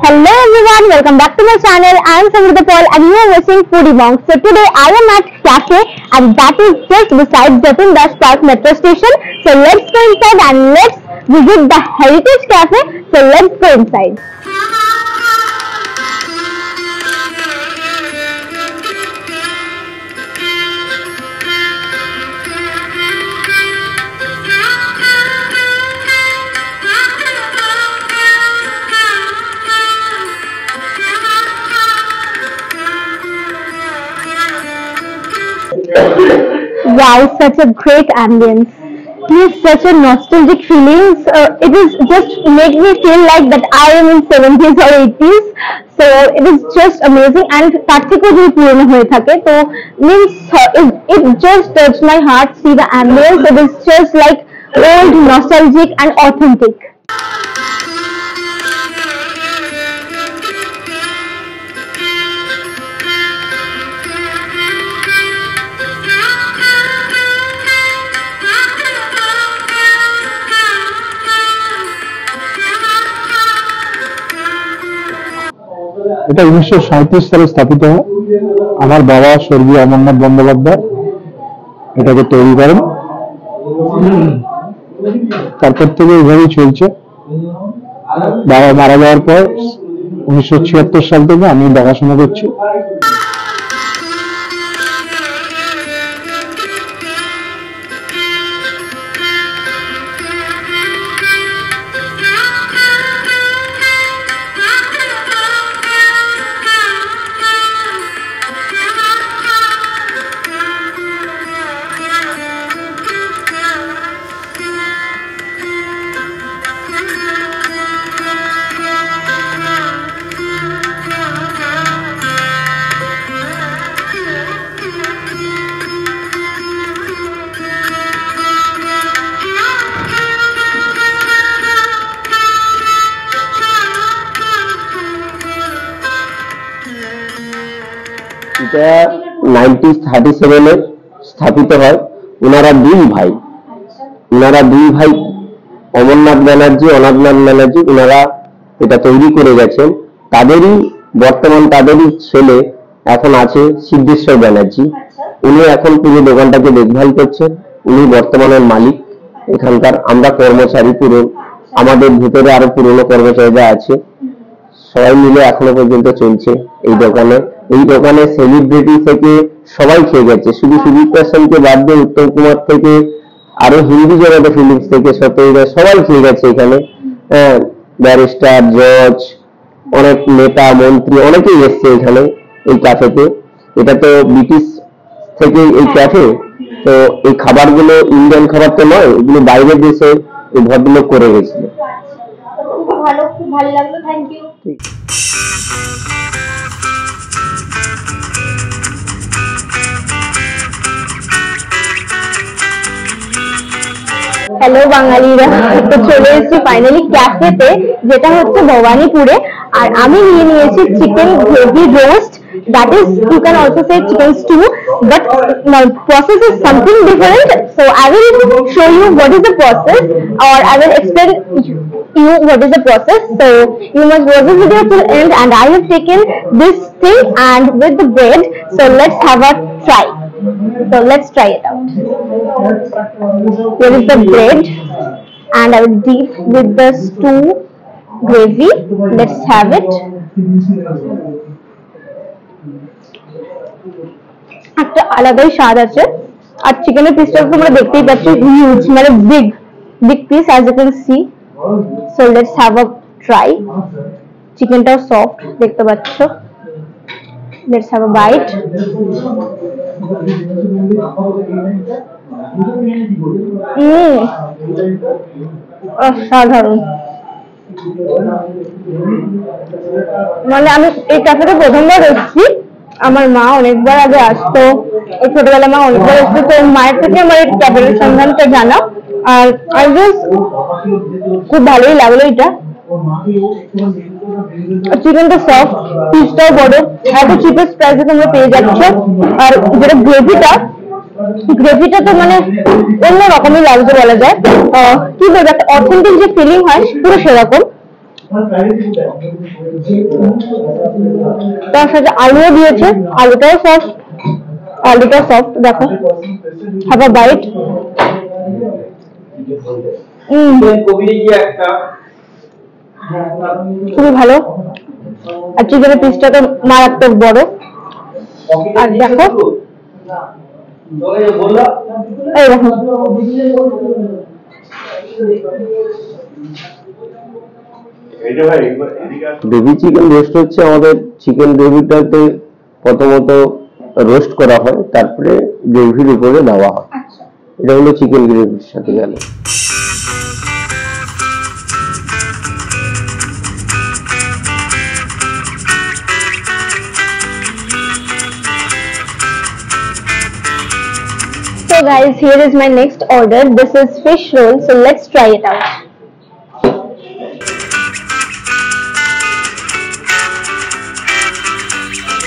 Hello everyone, welcome back to my channel. I am Samrita Paul and you are watching Foodie Monk. So today I am at cafe and that is just beside Jatin Das Park metro station. So let's go inside and let's visit the Heritage Cafe. So let's go inside. Wow, such a great ambience. It's such a nostalgic feeling. It is just make me feel like that I am in 70s or 80s. So it is just amazing and practically পুরনো হয়ে থাকে. So means it just touched my heart. See the ambience. It is just like old, nostalgic and authentic. এটা 1937 সালে স্থাপিত হয়। আমার বাবা স্বর্গীয় অমরনাথ বন্দ্যোপাধ্যায় এটাকে তৈরি করেন। তারপর থেকে এইভাবেই চলছে। বাবা মারা যাওয়ার পর 1976 সাল থেকে আমি দেখাশোনা করছি। এটা 1937 স্থাপিত হয়। ওনারা দুই ভাই অমরনাথ ব্যানার্জি অনাথনাথ ব্যানার্জি ওনারা এটা তৈরি করে গেছেন। তাদেরই ছেলে এখন আছে সিদ্ধেশ্বর ব্যানার্জি। উনি এখন পুরো দোকানটাকে দেখভাল করছেন। উনি বর্তমানের মালিক এখানকার। আমরা কর্মচারী পুরো, আমাদের ভিতরে আরো পুরনো কর্মচারীরা আছে। সবাই মিলে এখনো পর্যন্ত চলছে এই দোকানে সেলিব্রিটি থেকে সবাই খেয়ে গেছে। শুধু সুদীপ সেনকে বাদ দিয়ে উত্তম কুমার থেকে আরো হিন্দি জগতে ফিলিংস থেকে সবাই খেয়ে গেছে এখানে। ব্যারিস্টার, জজ, অনেক নেতা মন্ত্রী অনেকেই এসছে এখানে এই ক্যাফেতে। এটা তো ব্রিটিশ থেকে এই ক্যাফে, তো এই খাবারগুলো ইন্ডিয়ান খাবার তো নয়, এগুলো বাইরের দেশে এই ভদ্রলোক করে গেছিল। খুব ভালো লাগলো, থ্যাংক ইউ। হ্যালো বাঙালিরা, তো চলে এসেছি ফাইনালি ক্যাফেতে, যেটা হচ্ছে ভবানীপুরে। আর আমি নিয়েছি chicken gravy roast, that is you can also say chicken stew, but the process is something different. So I will show you what is the process, or I will explain you what is the process. So you must watch this video till end, and I have taken this thing and with the bread. So let's have a try. So let's try it out. Here is the bread and I will dip with the stew gravy. Let's have it. একটা আলাদাই স্বাদ আছে। আর চিকেনের পিসটা তোমরা দেখতেই পাচ্ছ, huge, মানে big piece as you can see. So let's have a try. চিকেনটাও সফট দেখতে পাচ্ছ। Let's have a bite. অসাধারণ। মানে আমি এই ক্যাফেতে প্রথমবার এসেছি। আমার মা অনেকবার আগে আসতো, এই ছোটবেলা মা অনেকবার এসেছে, তো মায়ের থেকে আমার এই ক্যাফের সন্ধানটা জানা। আর খুব ভালোই লাগলো এটা। চিকেনটা সফট, পিসটাও বড়, এত চিপেস্ট প্রাইসে তোমরা পেয়ে যাচ্ছ। আর যেটা গ্রেভিটা তো মানে অন্য রকমই লাগছে বলা যায়। কি বলবো, একটা অথেন্টিক যে ফিলিং হয় পুরো সেরকম। তার সাথে আলুও দিয়েছে, আলুটাও সফট দেখো। Have a bite. খুবই ভালো, আর চিকেনের পিসটা তো মারাত্মক বড়। আর দেখো এই দেখো বেবি চিকেন রোস্ট হচ্ছে আমাদের চিকেন গ্রেভিটাতে প্রথমত রোস্ট করা হয়, তারপরে গ্রেভির উপরে দেওয়া হয়। এটা হলো চিকেন গ্রেভির সাথে গেল। So guys, here is my next order. This is fish roll, so let's try it out.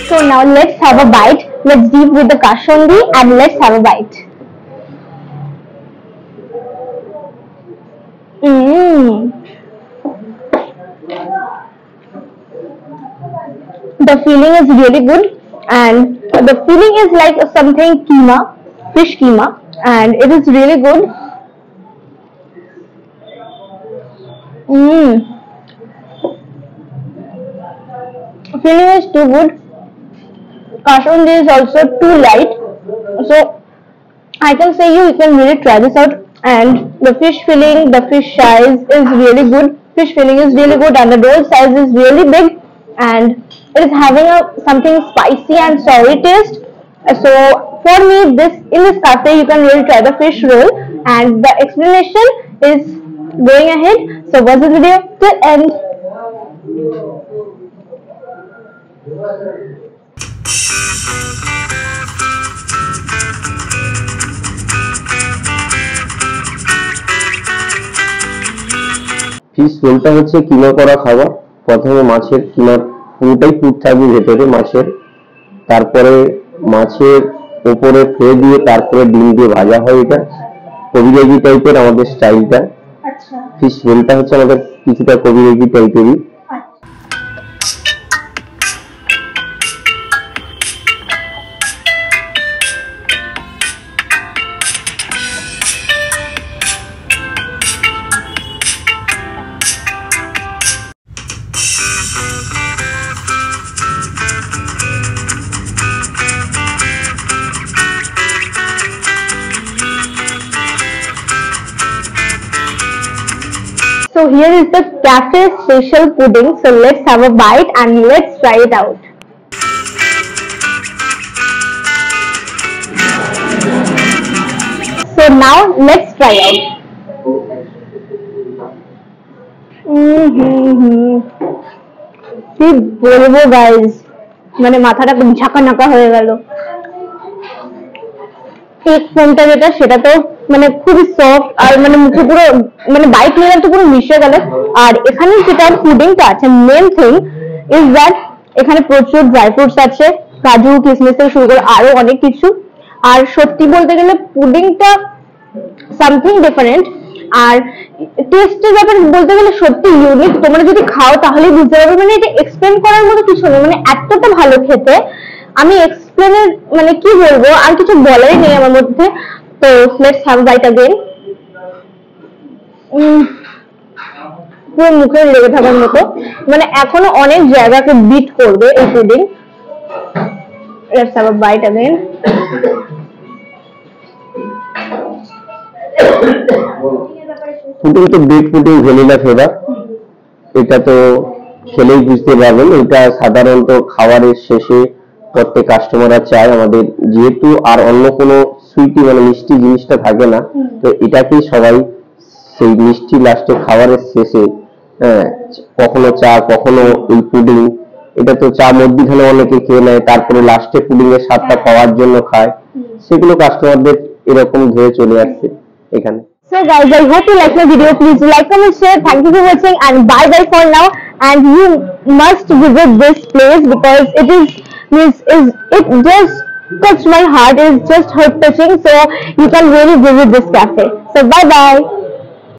So now let's have a bite. Let's deep with the kashondi and let's have a bite. The feeling is really good, and the feeling is like something keema, fish keema, and it is really good. Feeling is too good. Kashondi is also too light, so I can say you can really try this out. And the fish filling, the fish size is really good. Fish filling is really good, and the roll size is really big, and it is having a something spicy and sour taste. So for me, in this cafe you can really try the fish roll, and the explanation is going ahead. So watch the video till end. Fish রোলটা হচ্ছে কিমা করা খাবার। প্রথমে মাছের কিমার পুরোটাই পুর থাকবে ভেতরে মাছের, তারপরে মাছের উপরে ফ্রে দিয়ে তারপরে ডিম দিয়ে ভাজা হয়। এটা কবিরাজি টাইপের আমাদের স্টাইলটা। আচ্ছা, ফিশ রোলটা হচ্ছে আমাদের কিছুটা কবিরাজি টাইপেরই। So here is the cafe special pudding. So let's have a bite and let's try it out. So now let's try out. কি বলবো গাইস, মানে মাথাটা ঝাঁকা নাকা হয়ে গেল। কেক ফোমটা যেটা সেটা তো মানে খুবই সফট, আর মানে মুখে পুরো মানে বাইট নিয়ে তো পুরো মিশে গেল। আর এখানে যেটা পুডিংটা আছে, মেন থিং ইজ দ্যাট এখানে প্রচুর ড্রাই ফ্রুটস আছে, কাজু কিশমিশ থেকে শুরু করে আরো অনেক কিছু। আর সত্যি বলতে গেলে পুডিংটা সামথিং ডিফারেন্ট, আর টেস্টের ব্যাপারে বলতে গেলে সত্যি ইউনিক। তোমরা যদি খাও তাহলে বুঝতে পারবে, মানে এটা এক্সপ্লেন করার মতো কিছু নেই, মানে এতটা ভালো খেতে। আমি এক্সপ্লেনের মানে কি বলবো, আর কিছু বলারই নেই আমার মধ্যে। তো লেটস হ্যাভ বাইট अगेन। পুরো মুখে লেগে থাকার মতো, মানে এখনো অনেক জায়গাকে বিট করবে এই pudding. Let's have a bite again. Pudding তো বিট পুডিং, ভ্যানিলা ফ্লেভার। এটা তো খেলেই বুঝতে পারবেন, এটা সাধারণত খাবারের শেষে প্রত্যেক কাস্টমাররা চায় আমাদের, যেহেতু আর অন্য কোনো সুইটি মানে মিষ্টি জিনিসটা থাকে না, তো এটাকেই সবাই সেই মিষ্টি লাস্টে খাবারের শেষে, কখনো চা কখনো এই পুডিং। এটা তো চা মধ্যিখানে অনেকে খেয়ে নেয়, তারপরে লাস্টে পুডিং এর স্বাদটা পাওয়ার জন্য খায়। সেগুলো কাস্টমারদের এরকম ধরে চলে আসছে এখানে। So guys, I hope you like my video. Please like, comment, share. Thank you for watching, and bye bye for now. And you must visit this place because it just touched my heart. It's just heart touching. So you can really visit this cafe. So bye bye.